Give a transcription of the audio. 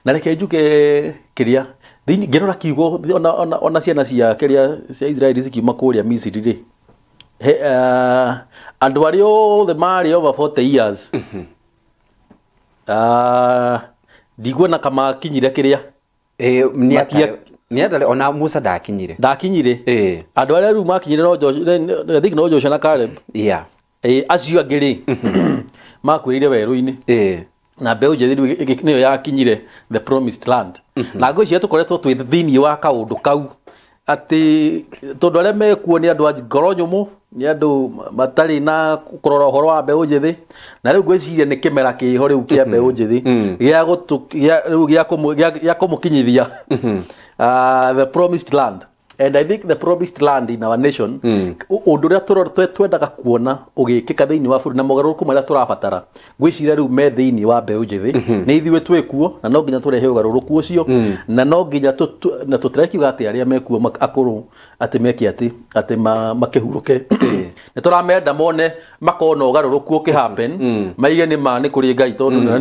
na reke njuke kiria thini ngirora kiugo ona ciana cia kiria cia Israeli zikiuma kuria Misiri ri andu ari othe mari over 40 years ndigwona kama kinyire kiria Nienda ona Musa ndakinyire andu ari ru makinyire no Joshua na Caleb acio angiri makwirire weru-ini na mbeu njethi niyo yakinyire the promised land na ngwiciria tukoretwo twi thini wa kaundu kau ati tondu aria mekuo ni andu a ngoro nyumu ni andu matari na kurora uhoro wa mbeu njethi na riu ngwiciria ni kimera kiho riu kia mbeu njethi gia kumukinyithia the promised land. And I think the promised land in our nation undu ria twendaga kuona ugikika thiini wa bũrũri na mogaruruku maria turabatara ngwiciria riu me thiini wa mbeu njethi ni ithuĩ twikuo na no nginya turehe ugaruruku ucio na no nginya na tutirekiuga ati aria mekuo akuru ati meki ati makihuruke ni turamenda mone makona ugaruruku ukihappen maige ni ma ni kuri Ngai tondu